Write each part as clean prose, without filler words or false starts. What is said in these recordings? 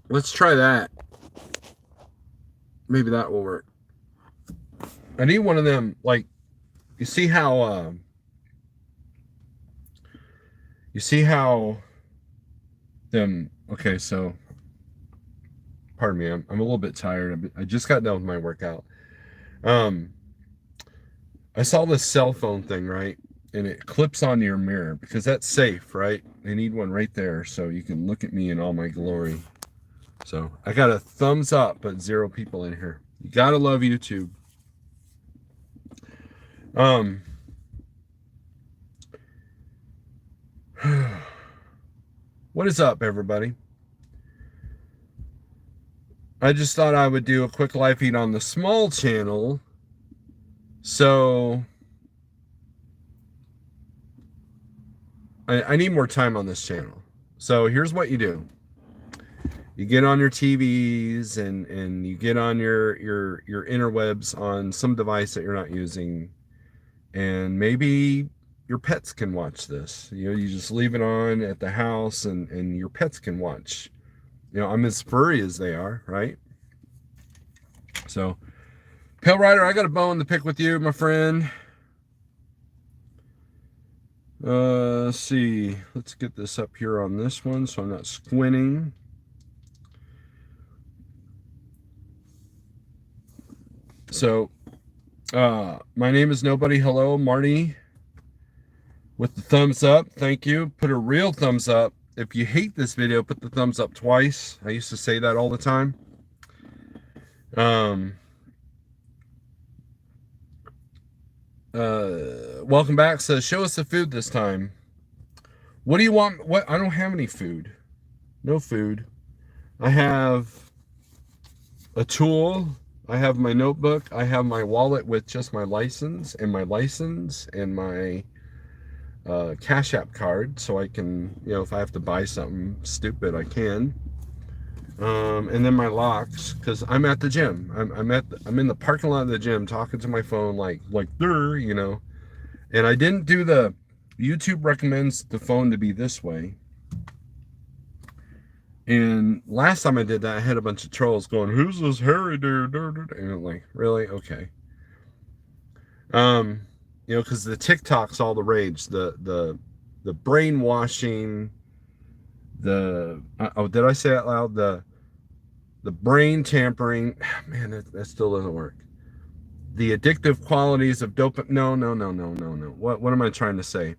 Let's try that. Maybe that will work. I need one of them. Like, you see how you see how them. Okay, so pardon me. I'm a little bit tired. I just got done with my workout. Um, I saw this cell phone thing, right? And it clips onto your mirror because that's safe, right? They need one right there so you can look at me in all my glory. So I got a thumbs up, but 0 people in here. You gotta love YouTube. Um, what is up, everybody? I just thought I would do a quick live feed on the small channel. So I need more time on this channel. So here's what you do. You get on your TVs and you get on your interwebs on some device that you're not using, and maybe your pets can watch this. You know, you just leave it on at the house and your pets can watch. You know, I'm as furry as they are, right? So, Pale Rider, I got a bone to pick with you, my friend. Let's see. Let's get this up here on this one so I'm not squinting. So, my name is Nobody. Hello, Marty. With the thumbs up, thank you. Put a real thumbs up. If you hate this video, put the thumbs up twice. I used to say that all the time. Welcome back. Says, show us the food this time. What do you want? What? I don't have any food. No food. I have a tool. I have my notebook. I have my wallet with just my license and my Cash App card, so I can, you know, if I have to buy something stupid, I can. And then my locks, because I'm at the gym. I'm in the parking lot of the gym talking to my phone like there, you know. And I didn't do the YouTube recommends the phone to be this way. And last time I did that, I had a bunch of trolls going, "Who's this hairy dude?" And I'm like, really? Okay. You know, because the TikTok's all the rage. The brainwashing. Did I say it out loud? The brain tampering. Man, that still doesn't work. The addictive qualities of dopamine. No. What am I trying to say?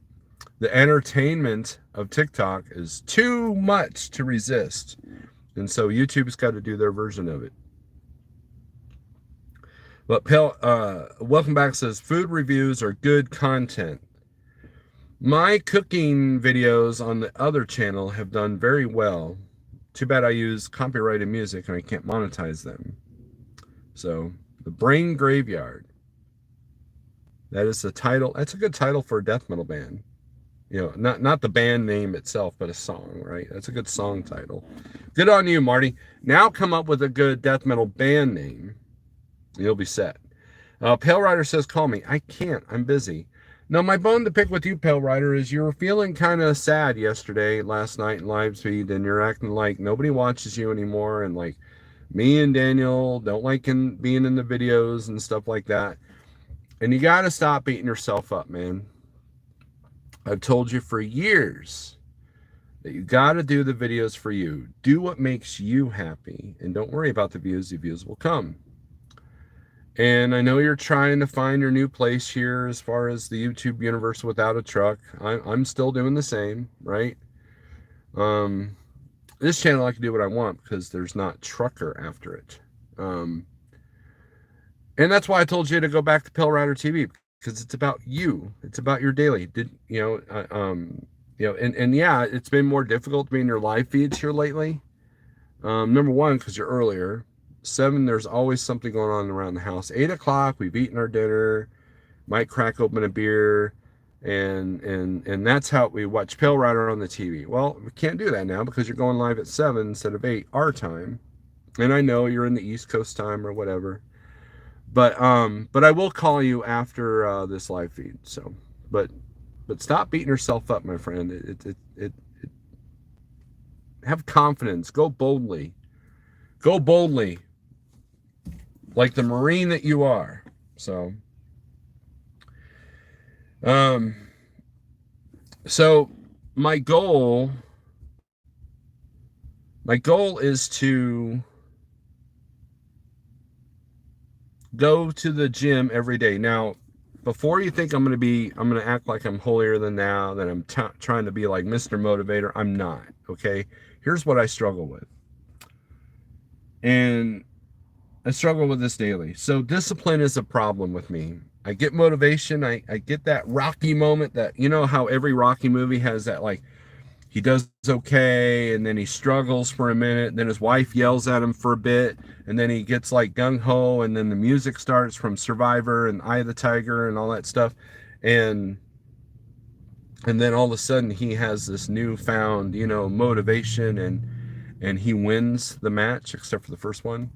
The entertainment of TikTok is too much to resist. And so YouTube's got to do their version of it. But welcome back says, food reviews are good content. My cooking videos on the other channel have done very well. Too bad I use copyrighted music and I can't monetize them. So, The Brain Graveyard. That is the title. That's a good title for a death metal band. You know, not the band name itself, but a song, right? That's a good song title. Good on you, Marty. Now come up with a good death metal band name. You'll be set. Pale Rider says, call me. I can't. I'm busy. Now, my bone to pick with you, Pale Rider, is you were feeling kind of sad last night in live feed, and you're acting like nobody watches you anymore, and like me and Daniel don't like being in the videos and stuff like that. And you got to stop beating yourself up, man. I've told you for years that you got to do the videos for you. Do what makes you happy, and don't worry about the views. The views will come. And I know you're trying to find your new place here as far as the YouTube universe without a truck. I'm still doing the same, right? This channel I can do what I want because there's not trucker after it. And that's why I told you to go back to Pale Rider TV, because it's about you. It's about your daily. And yeah, it's been more difficult to be in your live feeds here lately. Number one, because you're earlier. 7, there's always something going on around the house. 8 o'clock, we've eaten our dinner, might crack open a beer, and that's how we watch Pale Rider on the TV. Well, we can't do that now because you're going live at 7 instead of 8 our time. And I know you're in the East Coast time or whatever. But I will call you after this live feed. So, but stop beating yourself up, my friend. It have confidence. Go boldly. Go boldly, like the Marine that you are. So, um, so my goal is to go to the gym every day. Now, before you think I'm going to act like I'm holier than thou, that I'm trying to be like Mr. Motivator, I'm not, okay? Here's what I struggle with. And I struggle with this daily. So discipline is a problem with me. I get motivation. I get that Rocky moment that, you know how every Rocky movie has that, like, he does okay, and then he struggles for a minute, then his wife yells at him for a bit, and then he gets like gung-ho, and then the music starts from Survivor and Eye of the Tiger and all that stuff, and then all of a sudden he has this newfound, you know, motivation, and he wins the match, except for the first one.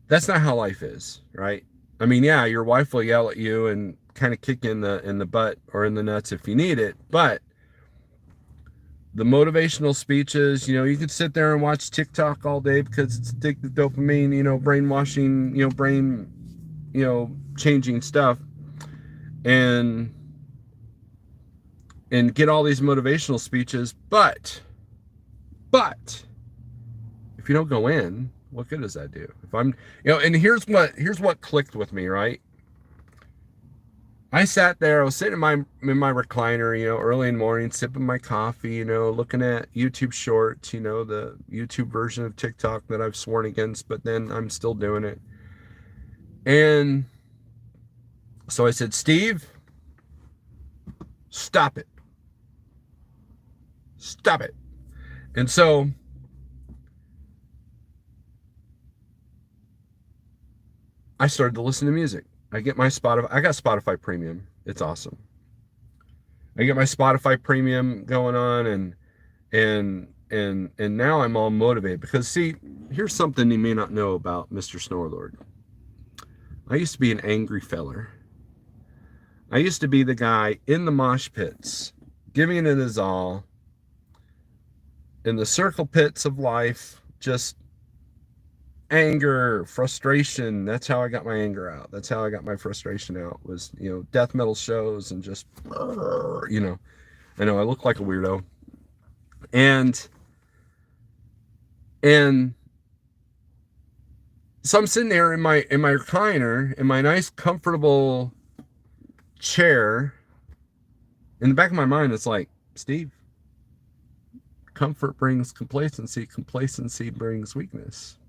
That's not how life is, right? I mean, yeah, your wife will yell at you and kind of kick you in the butt or in the nuts if you need it, but the motivational speeches, you know, you could sit there and watch TikTok all day because it's addictive dopamine, you know, brainwashing, you know, brain, you know, changing stuff, and get all these motivational speeches, but if you don't go in, what good does that do? If I'm, you know, and here's what clicked with me, right? I sat there, I was sitting in my recliner, you know, early in the morning, sipping my coffee, you know, looking at YouTube shorts, you know, the YouTube version of TikTok that I've sworn against, but then I'm still doing it. And so I said, Steve, stop it. Stop it. And so I started to listen to music. I got Spotify Premium. It's awesome. I get my Spotify Premium going on, and now I'm all motivated because, see, here's something you may not know about Mr. Snorelord. I used to be an angry feller. I used to be the guy in the mosh pits, giving it his all, in the circle pits of life, just anger, frustration. That's how I got my anger out. That's how I got my frustration out, was, you know, death metal shows and just, you know, I know I look like a weirdo. And so I'm sitting there in my recliner, in my nice, comfortable chair. In the back of my mind, it's like, Steve, comfort brings complacency. Complacency brings weakness.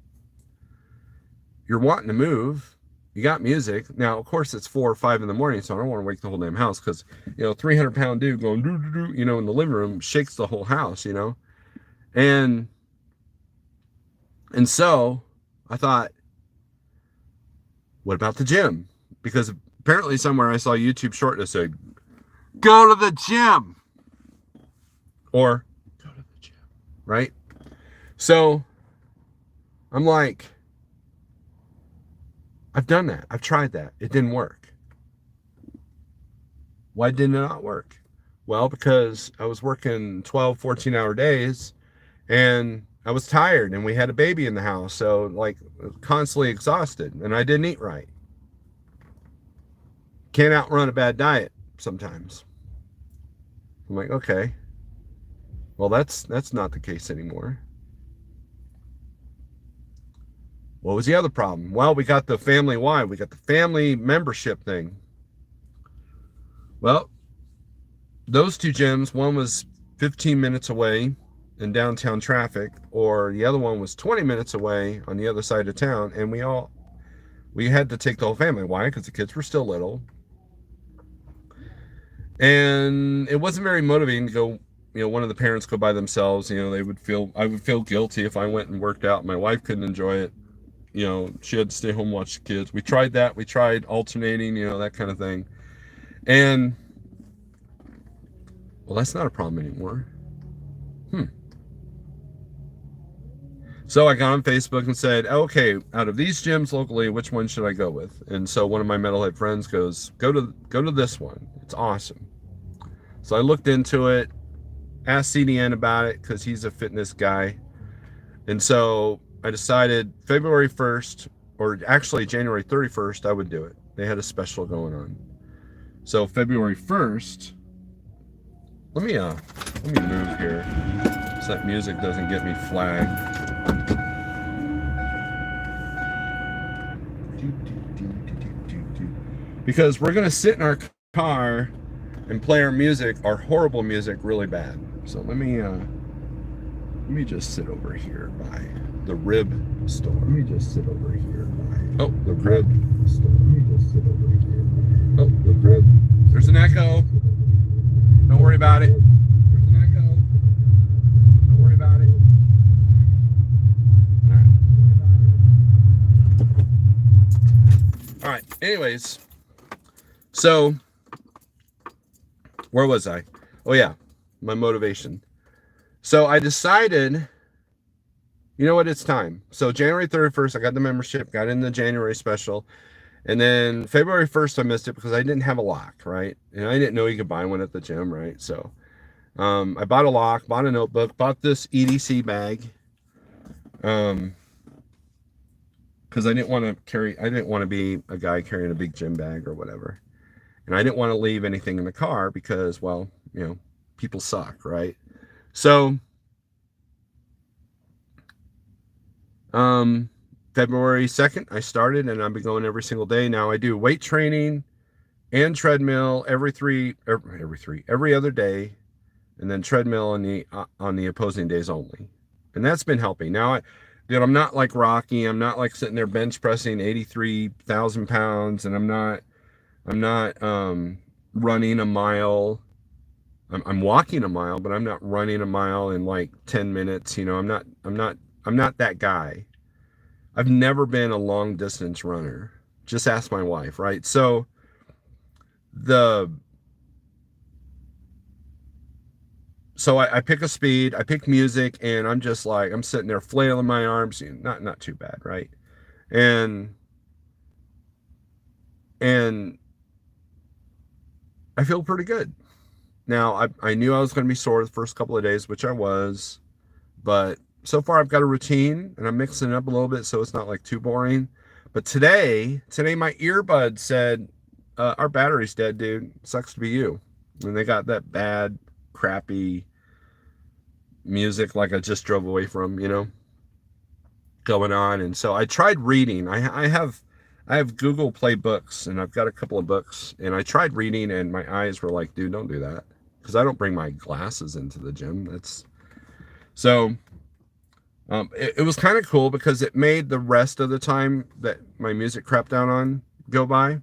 You're wanting to move. You got music. Now, of course, it's 4 or 5 in the morning, so I don't want to wake the whole damn house because, you know, 300-pound dude going, doo, doo, doo, you know, in the living room shakes the whole house, you know. And so I thought, what about the gym? Because apparently somewhere I saw a YouTube short that said, go to the gym. Or go to the gym, right? So I'm like, I've done that. I've tried that. It didn't work. Why did it not work? Well, because I was working 12, 14-hour days, and I was tired, and we had a baby in the house, so, like, constantly exhausted, and I didn't eat right. Can't outrun a bad diet sometimes. I'm like, okay, well, that's not the case anymore. What was the other problem? Well, we got the family wide. We got the family membership thing. Well, those two gyms, one was 15 minutes away in downtown traffic, or the other one was 20 minutes away on the other side of town, and we had to take the whole family. Why? Because the kids were still little. And it wasn't very motivating to go, you know, one of the parents go by themselves. You know, I would feel guilty if I went and worked out. My wife couldn't enjoy it. You know, she had to stay home and watch the kids. We tried that. We tried alternating, you know, that kind of thing. And, well, that's not a problem anymore. So I got on Facebook and said, okay, out of these gyms locally, which one should I go with? And so one of my metalhead friends goes, go to this one. It's awesome. So I looked into it, asked CDN about it because he's a fitness guy. And so I decided February 1st, or actually January 31st, I would do it. They had a special going on. So February 1st, let me move here so that music doesn't get me flagged. Because we're gonna sit in our car and play our music, our horrible music, really bad. So let me just sit over here by the rib store. Let me just sit over here by the rib store. Let me just sit over here by the rib. There's an echo. Don't worry about it. There's an echo. Don't worry about it. All right. Anyways, so where was I? Oh yeah, my motivation. So I decided, you know what, it's time. So January 31st, I got the membership, got in the January special. And then February 1st, I missed it because I didn't have a lock, right? And I didn't know you could buy one at the gym, right? So I bought a lock, bought a notebook, bought this EDC bag. Because I didn't want to be a guy carrying a big gym bag or whatever. And I didn't want to leave anything in the car because, well, you know, people suck, right? So February 2nd, I started, and I've been going every single day. Now I do weight training and treadmill every other day, and then treadmill on the opposing days only. And that's been helping. Now I'm not like Rocky. I'm not like sitting there bench pressing 83,000 pounds, and I'm not running a mile. I'm walking a mile, but I'm not running a mile in like 10 minutes. You know, I'm not that guy. I've never been a long distance runner. Just ask my wife, right? So I pick a speed, I pick music, and I'm just like, I'm sitting there flailing my arms, not too bad, right? And I feel pretty good. Now, I knew I was going to be sore the first couple of days, which I was, but so far I've got a routine, and I'm mixing it up a little bit so it's not like too boring. But today my earbud said, our battery's dead, dude. Sucks to be you. And they got that bad, crappy music like I just drove away from, you know, going on. And so I tried reading. I have Google Play Books, and I've got a couple of books, and I tried reading, and my eyes were like, dude, don't do that, because I don't bring my glasses into the gym. It was kind of cool because it made the rest of the time that my music crapped out on go by.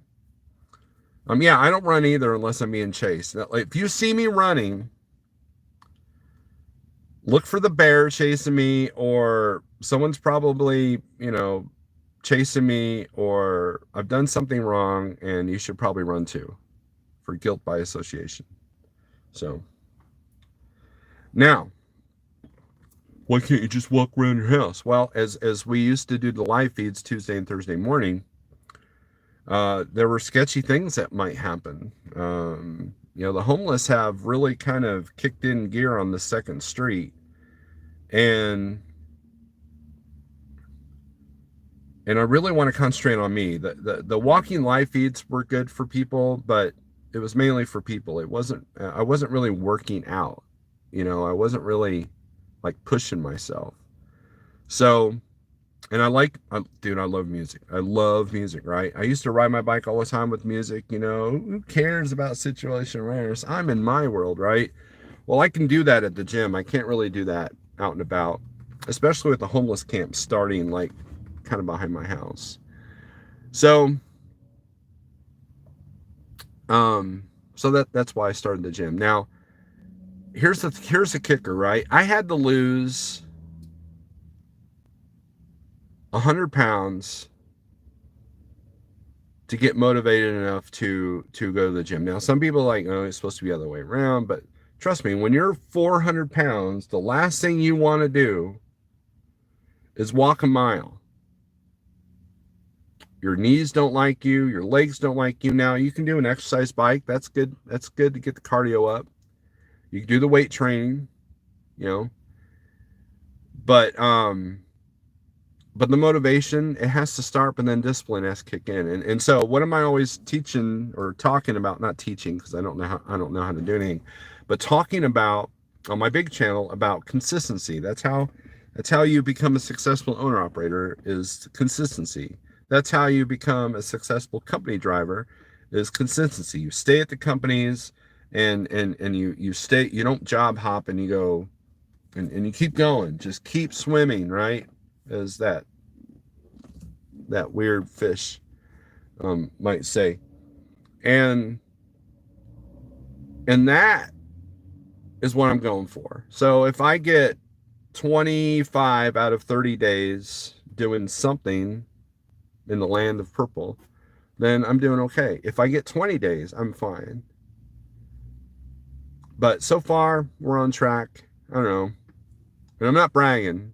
Yeah, I don't run either unless I'm being chased. Now, like, if you see me running, look for the bear chasing me, or someone's probably, you know, chasing me, or I've done something wrong, and you should probably run too, for guilt by association. So now, why can't you just walk around your house? Well, as we used to do the live feeds Tuesday and Thursday morning, there were sketchy things that might happen. You know, the homeless have really kind of kicked in gear on the 2nd Street, and I really want to concentrate on me. The walking live feeds were good for people, but it was mainly for people. It wasn't. I wasn't really working out. You know, I wasn't really like pushing myself. So, and dude, I love music. I love music, right? I used to ride my bike all the time with music. You know, who cares about situation awareness? I'm in my world, right? Well, I can do that at the gym. I can't really do that out and about, especially with the homeless camp starting like kind of behind my house. So, that's why I started the gym. Now, here's the kicker, right? I had to lose 100 pounds to get motivated enough to go to the gym. Now, some people are like, oh, it's supposed to be the other way around, but trust me, when you're 400 pounds, the last thing you want to do is walk a mile. Your knees don't like you, your legs don't like you. Now, you can do an exercise bike. That's good. That's good to get the cardio up. You can do the weight training. you know. But but the motivation, it has to start, but then discipline has to kick in. And so what am I always teaching or talking about? Not teaching, because I don't know how to do anything, but talking about on my big channel about consistency. That's how you become a successful owner operator, is consistency. That's how you become a successful company driver, is consistency. You stay at the companies, and you stay, you don't job hop, and you go and you keep going, just keep swimming, right? As that weird fish might say. And that is what I'm going for. So if I get 25 out of 30 days doing something in the land of purple, then I'm doing okay. If I get 20 days, I'm fine. But so far, we're on track. I don't know. And I'm not bragging.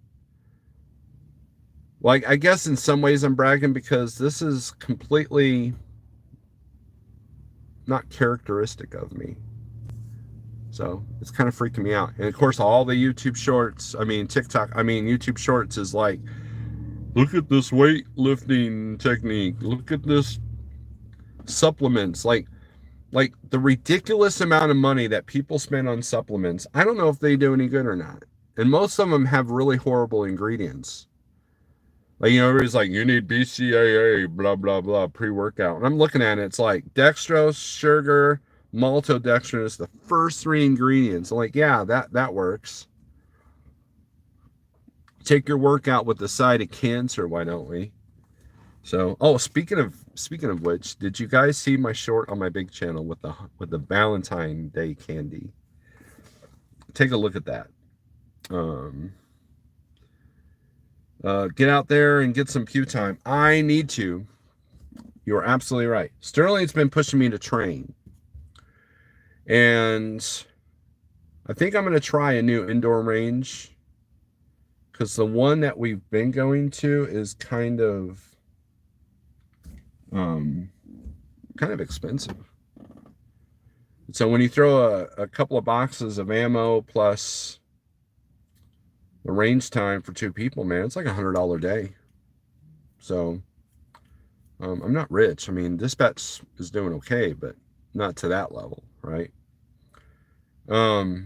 Like, I guess in some ways I'm bragging, because this is completely not characteristic of me. So it's kind of freaking me out. And of course, all the YouTube shorts, YouTube shorts is like, look at this weightlifting technique. Look at this supplements. Like the ridiculous amount of money that people spend on supplements. I don't know if they do any good or not. And most of them have really horrible ingredients. Like, everybody's like, you need BCAA, blah, blah, blah, pre-workout. And I'm looking at it, it's like dextrose, sugar, maltodextrin, the first three ingredients. I'm like, yeah, that works. Take your workout with the side of cancer, why don't we? So, speaking of which, did you guys see my short on my big channel with the Valentine Day candy? Take a look at that. Get out there and get some pew time. I need to. You're absolutely right. Sterling's been pushing me to train. And I think I'm going to try a new indoor range, because the one that we've been going to is kind of expensive. So when you throw a couple of boxes of ammo plus the range time for two people, man, it's like $100 a day. So I'm not rich. I mean, dispatch is doing okay, but not to that level, right? The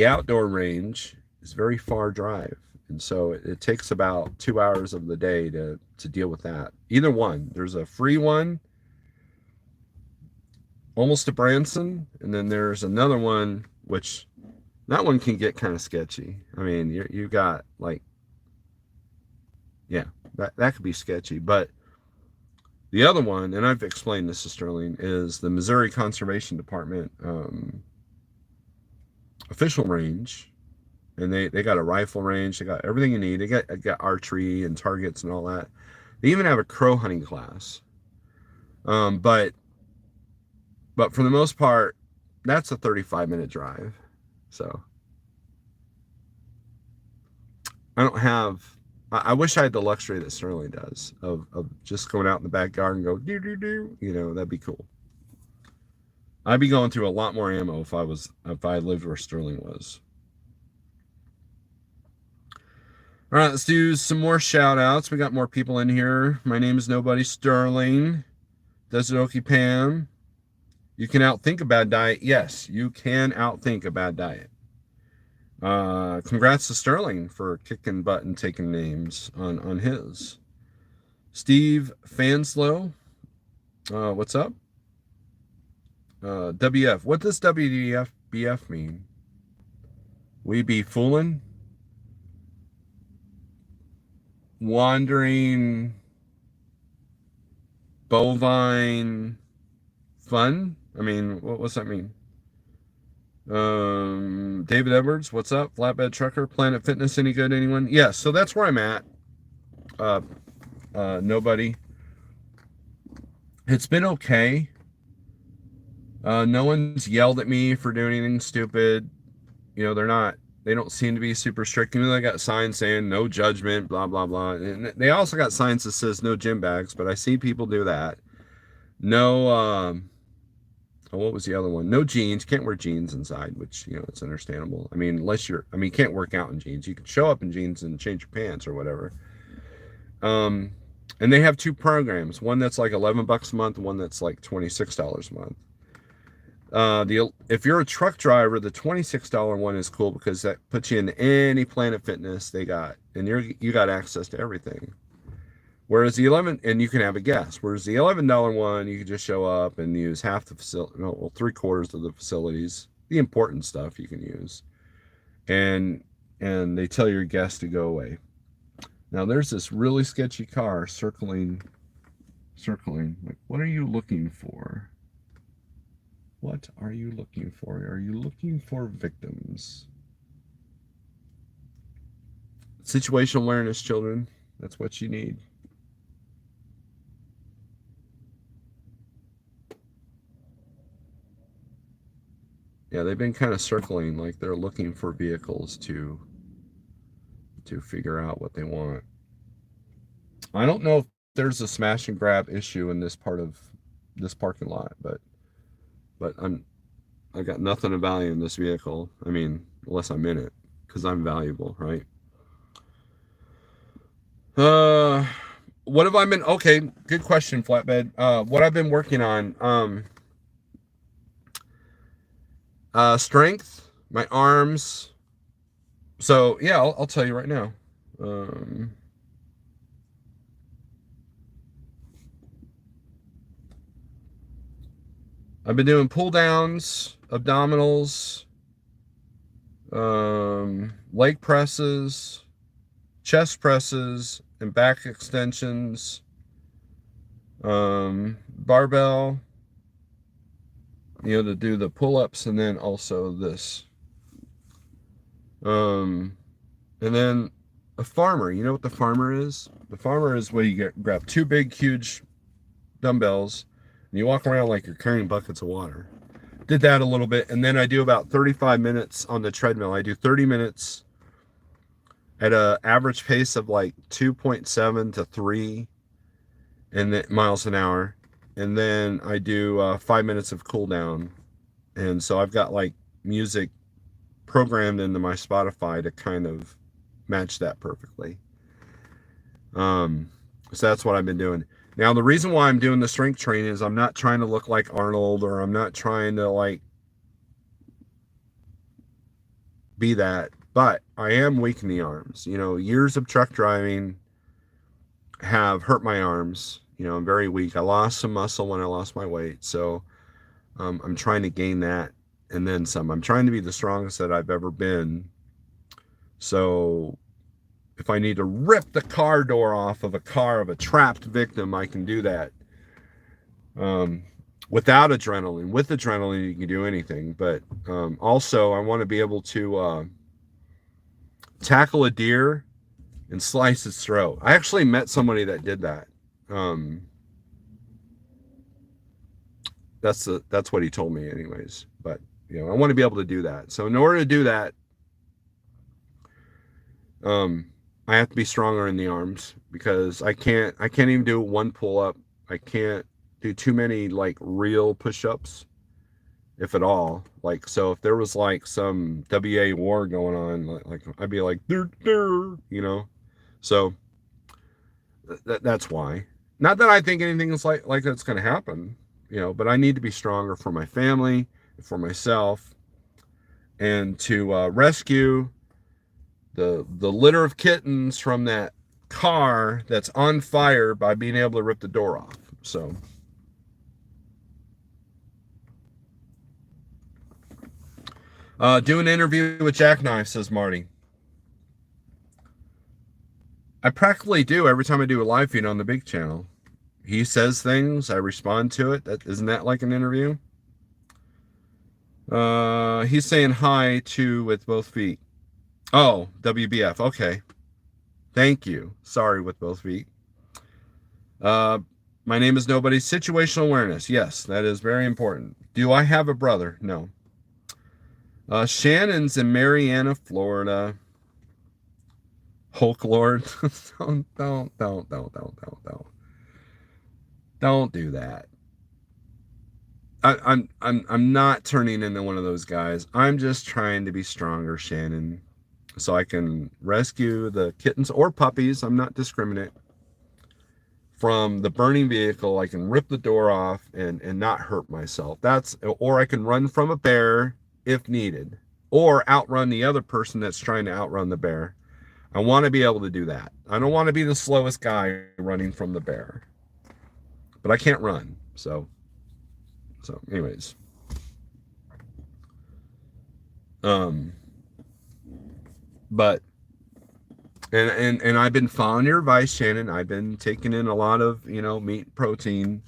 outdoor range is very far drive, and so it takes about 2 hours of the day to deal with that. Either one. There's a free one almost to Branson, and then there's another one, which that one can get kind of sketchy. I mean, you got like, yeah, that could be sketchy. But the other one, and I've explained this to Sterling, is the Missouri Conservation Department official range. And they got a rifle range. They got everything you need. They got archery and targets and all that. They even have a crow hunting class. But for the most part, that's a 35-minute drive. So I wish I had the luxury that Sterling does of just going out in the backyard and go do do do. That'd be cool. I'd be going through a lot more ammo if I lived where Sterling was. All right, let's do some more shout outs. We got more people in here. My name is Nobody Sterling. Desert Okie Pam. You can outthink a bad diet. Yes, you can outthink a bad diet. Congrats to Sterling for kicking butt and taking names on his. Steve Fanslow. What's up? WF. What does WDFBF mean? We be fooling? Wandering bovine fun? I mean, what's that mean? David Edwards, what's up? Flatbed Trucker, Planet Fitness, any good, anyone? Yeah, so that's where I'm at. Nobody. It's been okay. No one's yelled at me for doing anything stupid. They don't seem to be super strict. Even though they got signs saying no judgment, blah, blah, blah. And they also got signs that says no gym bags, but I see people do that. No Oh, what was the other one? No jeans. Can't wear jeans inside, which, it's understandable. I mean, you can't work out in jeans. You can show up in jeans and change your pants or whatever. Um, and they have two programs. One that's like $11 a month, one that's like $26 a month. If you're a truck driver, the $26 one is cool because that puts you in any Planet Fitness they got, and you got access to everything. Whereas the 11, and you can have a guest. Whereas the $11 one, you can just show up and use half the facility, no, well, 3/4 of the facilities. The important stuff you can use, and they tell your guest to go away. Now there's this really sketchy car circling. Like, what are you looking for? What are you looking for? Are you looking for victims? Situational awareness, children. That's what you need. Yeah, they've been kind of circling like they're looking for vehicles to figure out what they want. I don't know if there's a smash and grab issue in this part of this parking lot, but I got nothing of value in this vehicle. I mean, unless I'm in it, because I'm valuable, right? Uh, what have I been? Okay, good question, flatbed. What I've been working on, strength, my arms. So yeah, I'll tell you right now. I've been doing pull downs, abdominals, leg presses, chest presses, and back extensions, barbell, to do the pull-ups, and then also this. And then a farmer. You know what the farmer is? The farmer is where you grab two big, huge dumbbells, and you walk around like you're carrying buckets of water. Did that a little bit, and then I do about 35 minutes on the treadmill. I do 30 minutes at an average pace of like 2.7 to 3 miles an hour, and then I do 5 minutes of cool down. And so I've got like music programmed into my Spotify to kind of match that perfectly. So that's what I've been doing. Now, the reason why I'm doing the strength training is I'm not trying to look like Arnold, or I'm not trying to like be that, but I am weak in the arms. Years of truck driving have hurt my arms. I'm very weak. I lost some muscle when I lost my weight. So I'm trying to gain that and then some. I'm trying to be the strongest that I've ever been. So if I need to rip the car door off of a trapped victim, I can do that. Without adrenaline. With adrenaline, you can do anything. But also, I want to be able to tackle a deer and slice its throat. I actually met somebody that did that. That's what he told me, anyways. But I want to be able to do that. So in order to do that, I have to be stronger in the arms, because I can't even do one pull up. I can't do too many like real push-ups, if at all. Like, so if there was like some WA war going on, like I'd be like, so that's why. Not that I think anything is like that's going to happen, but I need to be stronger for my family, for myself, and to rescue the litter of kittens from that car that's on fire by being able to rip the door off. So do an interview with Jackknife, says Marty. I practically do every time I do a live feed on the big channel. He says things, I respond to it. Isn't that like an interview? He's saying hi to with both feet. Oh, WBF. Okay. Thank you. Sorry, with both feet. My name is Nobody. Situational awareness. Yes, that is very important. Do I have a brother? No. Shannon's in Marianna, Florida. Hulk Lord. Don't do that. I'm not turning into one of those guys. I'm just trying to be stronger, Shannon, so I can rescue the kittens or puppies. I'm not discriminate from the burning vehicle. I can rip the door off and not hurt myself. Or I can run from a bear if needed, or outrun the other person that's trying to outrun the bear. I want to be able to do that. I don't want to be the slowest guy running from the bear, but I can't run. So anyways, but and I've been following your advice, Shannon. I've been taking in a lot of, meat protein,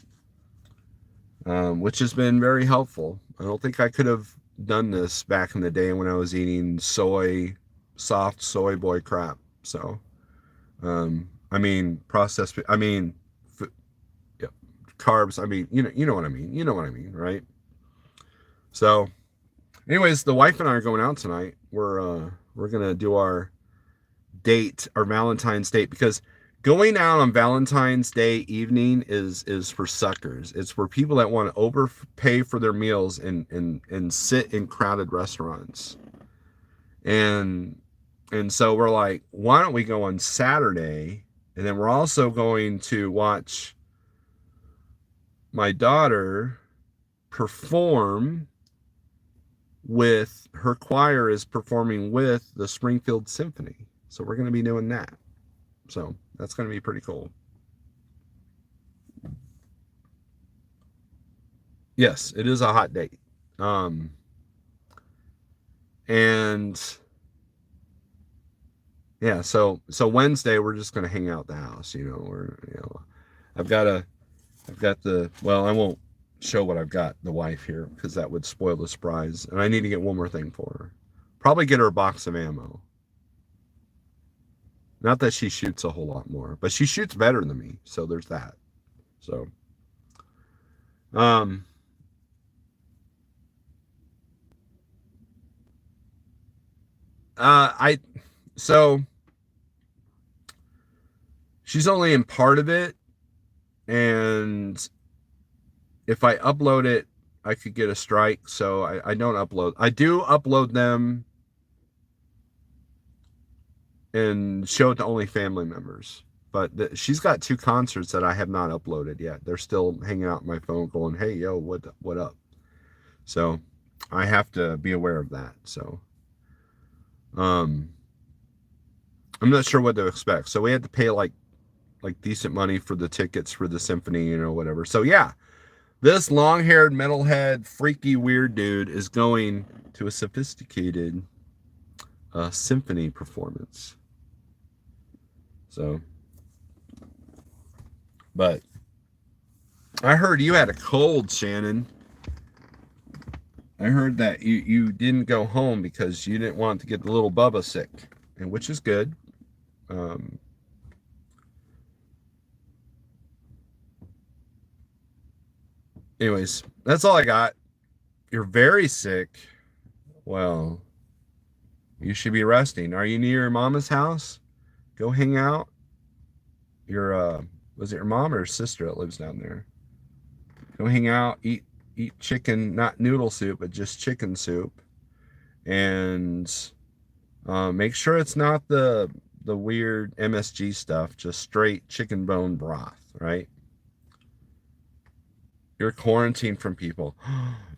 which has been very helpful. I don't think I could have done this back in the day when I was eating soft soy boy crap. So, I mean, yeah, carbs. I mean, you know what I mean. You know what I mean, right? So, anyways, the wife and I are going out tonight. We're gonna do our Valentine's date, because going out on Valentine's Day evening is for suckers. It's for people that want to overpay for their meals and sit in crowded restaurants. And so we're like, why don't we go on Saturday? And then we're also going to watch my daughter perform with her choir is performing with the Springfield Symphony. So we're going to be doing that. So that's going to be pretty cool. Yes, it is a hot date. And yeah, so Wednesday we're just going to hang out at the house, I've got well, I won't show what I've got the wife here because that would spoil the surprise. And I need to get one more thing for her. Probably get her a box of ammo. Not that she shoots a whole lot more, but she shoots better than me. So there's that. So, so she's only in part of it. And if I upload it, I could get a strike. So I don't upload. I do upload them and show it to only family members. But she's got 2 concerts that I have not uploaded yet. They're still hanging out on my phone going, hey, yo, what up? So I have to be aware of that. So I'm not sure what to expect. So we had to pay like decent money for the tickets for the symphony, whatever. So yeah, this long-haired, metalhead, freaky, weird dude is going to a sophisticated symphony performance. So, but I heard you had a cold, Shannon. I heard that you didn't go home because you didn't want to get the little Bubba sick, and which is good. Anyways, that's all I got. You're very sick. Well, you should be resting. Are you near your mama's house? Go hang out. Was it your mom or sister that lives down there? Go hang out, eat chicken, not noodle soup, but just chicken soup. And make sure it's not the weird MSG stuff, just straight chicken bone broth, right? You're quarantined from people.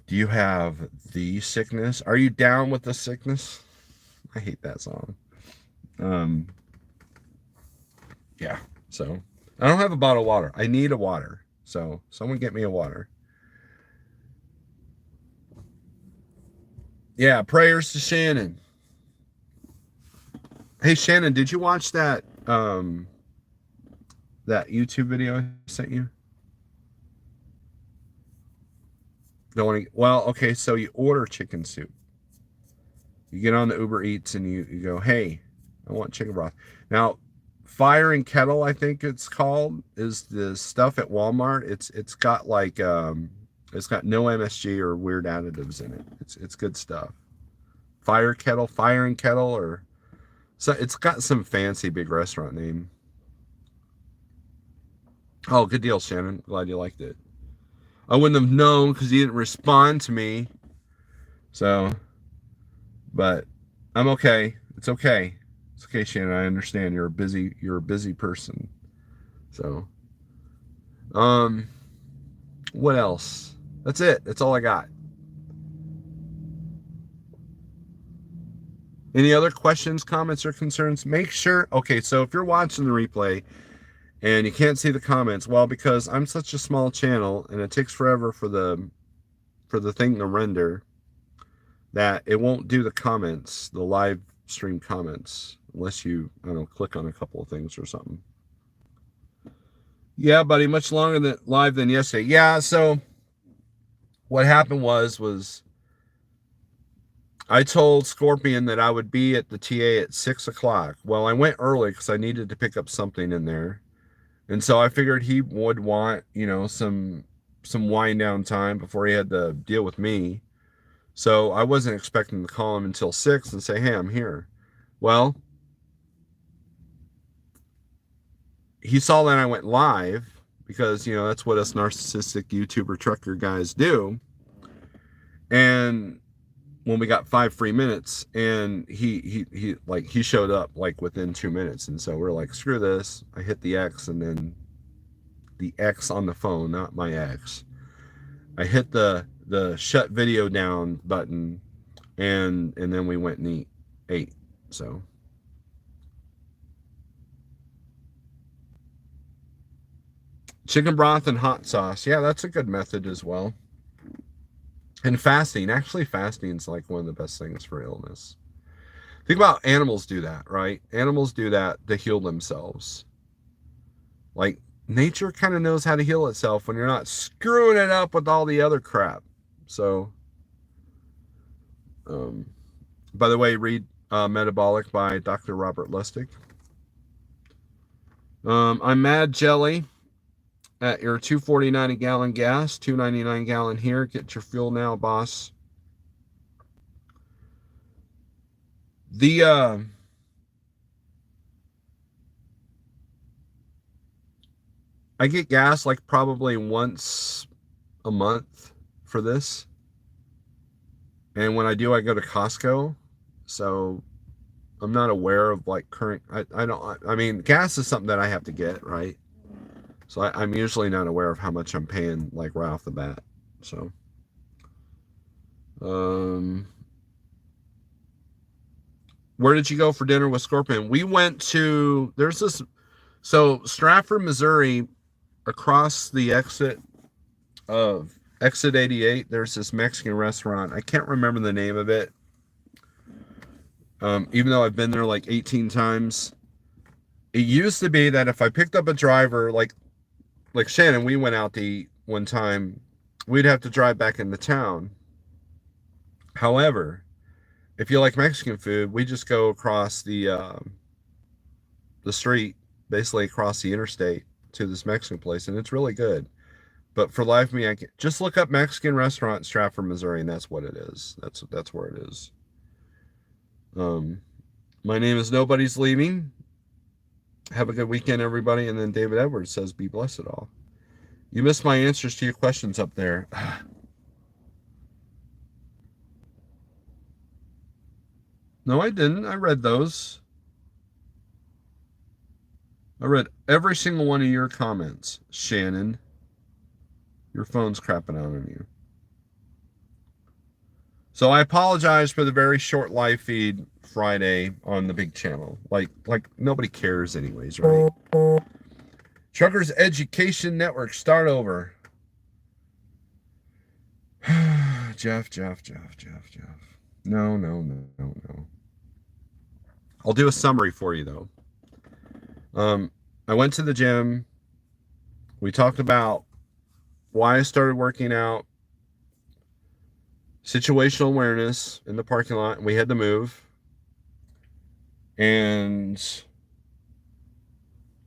Do you have the sickness? Are you down with the sickness? I hate that song. Yeah, so I don't have a bottle of water. I need a water. So someone get me a water. Yeah, prayers to Shannon. Hey Shannon, did you watch that that YouTube video I sent you? Don't want to, well, okay, so you order chicken soup. You get on the Uber Eats and you go, hey, I want chicken broth. Now, Fire and Kettle, I think it's called, is the stuff at Walmart. It's got like it's got no MSG or weird additives in it. It's good stuff. Fire and Kettle, or so it's got some fancy big restaurant name. Oh, good deal, Shannon. Glad you liked it. I wouldn't have known because he didn't respond to me. So, but I'm okay. It's okay. It's okay, Shannon. I understand you're a busy person. So, um, what else? That's it. That's all I got. Any other questions, comments, or concerns? Make sure. Okay, so if you're watching the replay and you can't see the comments, well, because I'm such a small channel and it takes forever for the thing to render, that it won't do the comments, the live stream comments, unless you, I don't know, click on a couple of things or something. Yeah, buddy, much longer than live than yesterday. Yeah, so what happened was I told Scorpion that I would be at the TA at 6 o'clock. Well, I went early because I needed to pick up something in there. And so I figured he would want, some wind down time before he had to deal with me. So I wasn't expecting to call him until 6 and say, hey, I'm here. Well, he saw that I went live because, that's what us narcissistic YouTuber trucker guys do. And when we got 5 free minutes, and he showed up like within 2 minutes. And so we're like, screw this. I hit the X, and then the X on the phone, not my X. I hit the shut video down button, and then we went and ate. So chicken broth and hot sauce. Yeah, that's a good method as well. And fasting. Actually, fasting is like one of the best things for illness. Think about animals do that, right? Animals do that to heal themselves. Like, nature kind of knows how to heal itself when you're not screwing it up with all the other crap. So, by the way, read Metabolic by Dr. Robert Lustig. I'm Mad Jelly at your $2.49 a gallon gas, $2.99 a gallon here. Get your fuel now, boss. I get gas like probably once a month for this. And when I do, I go to Costco. So I'm not aware of like current, I mean, gas is something that I have to get, right? So I'm usually not aware of how much I'm paying like right off the bat. So, where did you go for dinner with Scorpion? We went to, so Stratford, Missouri, across the exit of exit 88, there's this Mexican restaurant. I can't remember the name of it. Even though I've been there like 18 times. It used to be that if I picked up a driver, like Shannon, we went out to eat one time, we'd have to drive back into town. However, if you like Mexican food, we just go across the street, basically across the interstate to this Mexican place, and it's really good. But for life of me, I can't. Just look up Mexican restaurant in Stratford, Missouri, and that's what it is. That's where it is. My name is Nobody's Leaving. Have a good weekend, everybody. And then David Edwards says, be blessed all. You missed my answers to your questions up there. No, I didn't. I read those. I read every single one of your comments, Shannon. Your phone's crapping out on you. So I apologize for the very short live feed Friday on the big channel. Like nobody cares anyways, right? Truckers Education Network, start over. Jeff. No. I'll do a summary for you though. I went to the gym. We talked about why I started working out, situational awareness in the parking lot, and we had to move. And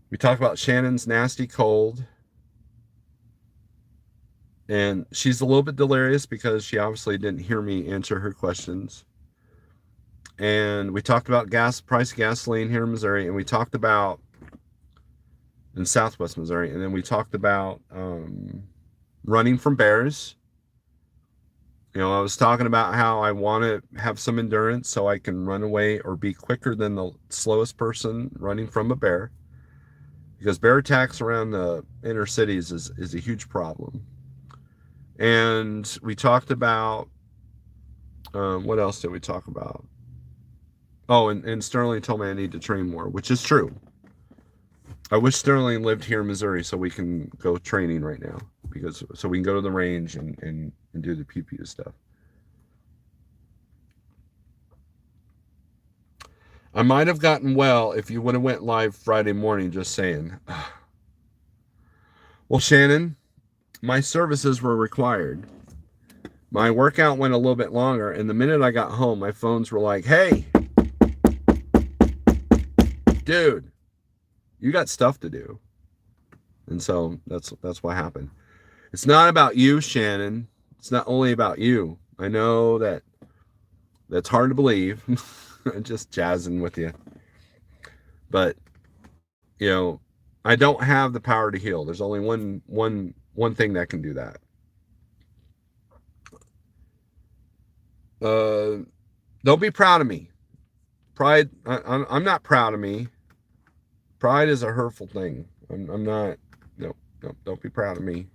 we talked about Shannon's nasty cold. And she's a little bit delirious because she obviously didn't hear me answer her questions. And we talked about price of gasoline here in Missouri, and we talked about in Southwest Missouri, and then we talked about running from bears. You know, I was talking about how I want to have some endurance so I can run away or be quicker than the slowest person running from a bear. Because bear attacks around the inner cities is a huge problem. And we talked about, what else did we talk about? Oh, and Sterling told me I need to train more, which is true. I wish Sterling lived here in Missouri so we can go training right now, because so we can go to the range and do the pew pew stuff. I might have gotten well if you would have went live Friday morning, just saying. Well, Shannon, my services were required. My workout went a little bit longer, and the minute I got home, my phones were like, hey, dude, you got stuff to do. And so that's what happened. It's not about you, Shannon. It's not only about you. I know that's hard to believe. I'm just jazzing with you. But, you know, I don't have the power to heal. There's only one thing that can do that. Don't be proud of me. Pride, I'm not proud of me. Pride is a hurtful thing. I'm not, no, don't be proud of me.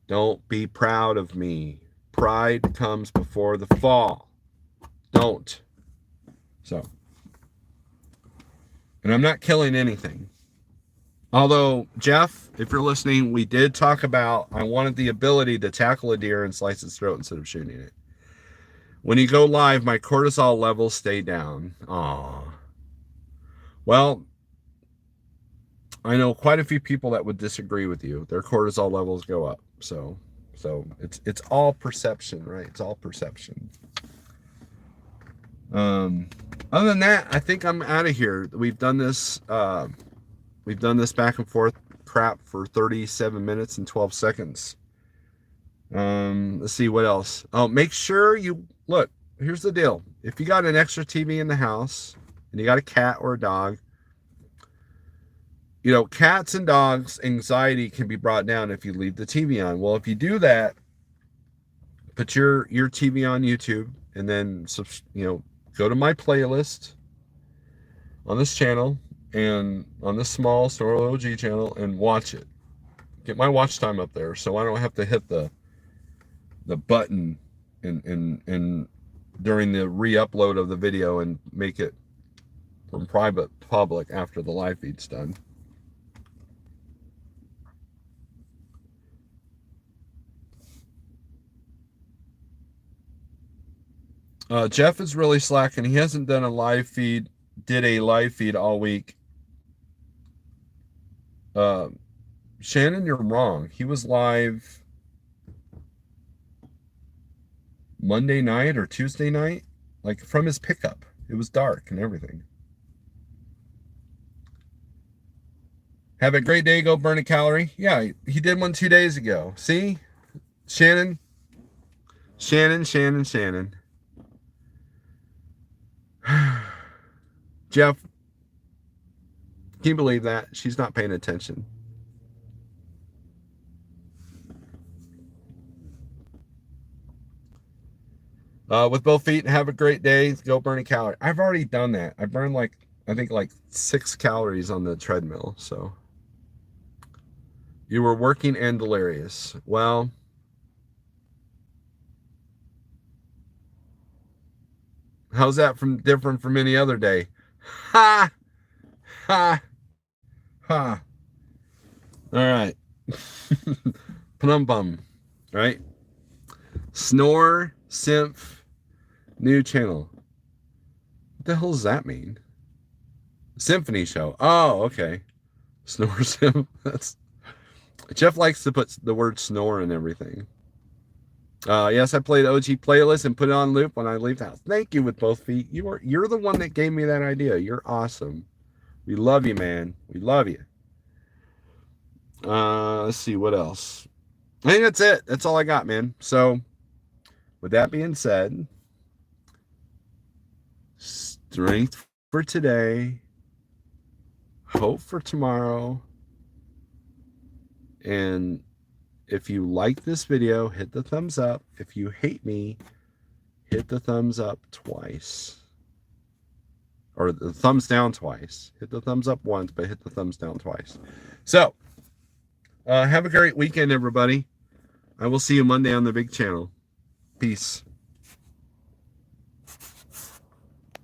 Don't be proud of me. Pride comes before the fall. Don't. So, and I'm not killing anything. Although, Jeff, if you're listening, we did talk about, I wanted the ability to tackle a deer and slice its throat instead of shooting it. When you go live, my cortisol levels stay down. Aw. Well, I know quite a few people that would disagree with you. Their cortisol levels go up. So it's all perception, right? It's all perception. Other than that, I think I'm out of here. We've done this back and forth crap for 37 minutes and 12 seconds. Let's see what else. Oh, make sure you look. Here's the deal. If you got an extra TV in the house and you got a cat or a dog, you know, cats and dogs' anxiety can be brought down if you leave the TV on. Well, if you do that, put your TV on YouTube and then, you know, go to my playlist on this channel and on this small Snorelord OG channel and watch it. Get my watch time up there so I don't have to hit the button in during the re-upload of the video and make it from private to public after the live feed's done. Jeff is really slacking. He hasn't done a live feed, did a live feed all week. Shannon, you're wrong. He was live Monday night or Tuesday night, like from his pickup. It was dark and everything. Have a great day. Go burn a calorie. Yeah, he did one 2 days ago. See? Shannon. Jeff, can you believe that? She's not paying attention. With both feet, have a great day. Go burn a calorie. I've already done that. I burned I think 6 calories on the treadmill. So you were working and delirious. Well, how's that different from any other day? Ha! Ha! Ha! All right. Plum bum. Right? Snore Symph new channel. What the hell does that mean? Symphony show. Oh, okay. Snore Symph. That's Jeff likes to put the word snore in everything. Yes, I played OG playlist and put it on loop when I leave the house. Thank you with both feet. You're the one that gave me that idea. You're awesome. We love you, man. We love you. Let's see what else. I think that's it. That's all I got, man. So, with that being said, strength for today, hope for tomorrow, and If you like this video, hit the thumbs up. If you hate me, hit the thumbs up twice. Or the thumbs down twice. Hit the thumbs up once, but hit the thumbs down twice. So, have a great weekend, everybody. I will see you Monday on the big channel. Peace.